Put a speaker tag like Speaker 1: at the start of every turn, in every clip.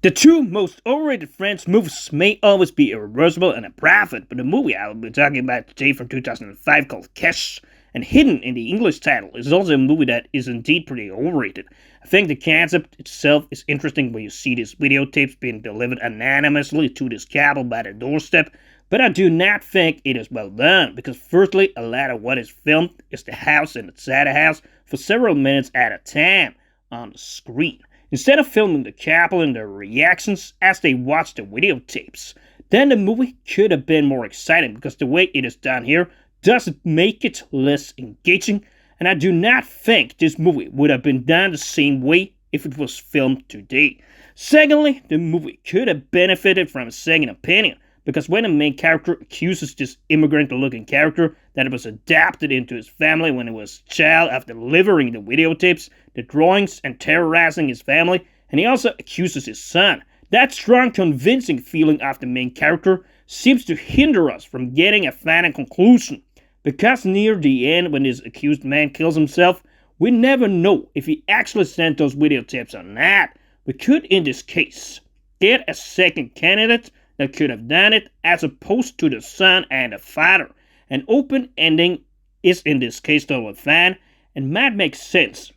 Speaker 1: The two most overrated French movies may always be irreversible and a profit, but the movie I will be talking about today from 2005 called Cash and hidden in the English title is also a movie that is indeed pretty overrated. I think the concept itself is interesting when you see these videotapes being delivered anonymously to this couple by the doorstep, but I do not think it is well done, because firstly, a lot of what is filmed is the house and inside the house for several minutes at a time on the screen, instead of filming the couple and their reactions as they watch the videotapes. Then the movie could have been more exciting, because the way it is done here doesn't make it less engaging, and I do not think this movie would have been done the same way if it was filmed today. Secondly, the movie could have benefited from a second opinion, because when the main character accuses this immigrant-looking character that it was adopted into his family when he was a child after delivering the videotapes, the drawings, and terrorizing his family, and he also accuses his son, that strong, convincing feeling of the main character seems to hinder us from getting a final conclusion, because near the end, when this accused man kills himself, we never know if he actually sent those videotapes or not. We could, in this case, get a second candidate that could have done it, as opposed to the son and the father. An open ending is in this case totally fine, and might make sense,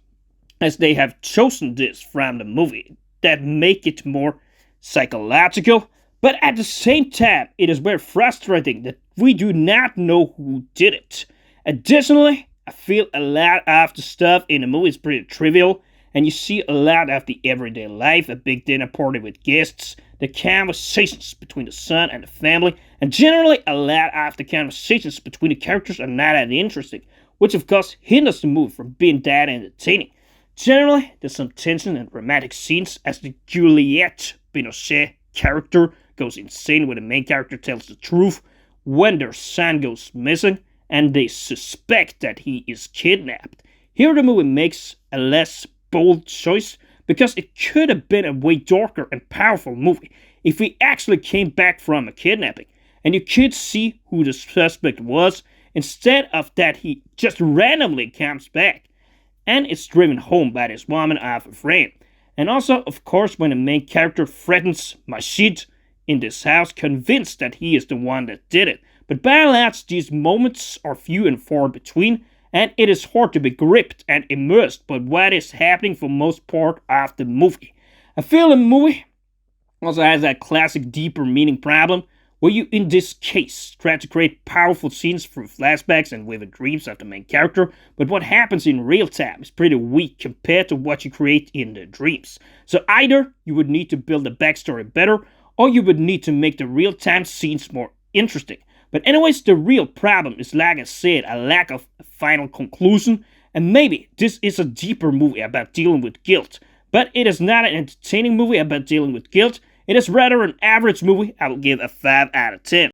Speaker 1: as they have chosen this from the movie that make it more psychological, but at the same time it is very frustrating that we do not know who did it. Additionally, I feel a lot of the stuff in the movie is pretty trivial, and you see a lot of the everyday life, a big dinner party with guests, the conversations between the son and the family, and generally a lot of the conversations between the characters are not that interesting, which of course hinders the movie from being that entertaining. Generally, there's some tension and romantic scenes as the Juliette Binoche character goes insane when the main character tells the truth when their son goes missing and they suspect that he is kidnapped. Here the movie makes a less bold choice, because it could have been a way darker and powerful movie if he actually came back from a kidnapping and you could see who the suspect was, instead of that he just randomly comes back and is driven home by this woman off a frame. And also, of course, when the main character threatens Majid in this house, convinced that he is the one that did it. But by and large, these moments are few and far between, and it is hard to be gripped and immersed by what is happening for most part of the movie. I feel the movie also has that classic deeper meaning problem, where you, in this case, try to create powerful scenes through flashbacks and vivid dreams of the main character, but what happens in real time is pretty weak compared to what you create in the dreams. So either you would need to build the backstory better, or you would need to make the real-time scenes more interesting. But anyways, the real problem is, like I said, a lack of a final conclusion, and maybe this is a deeper movie about dealing with guilt, but it is not an entertaining movie about dealing with guilt. It is rather an average movie. I will give a 5 out of 10.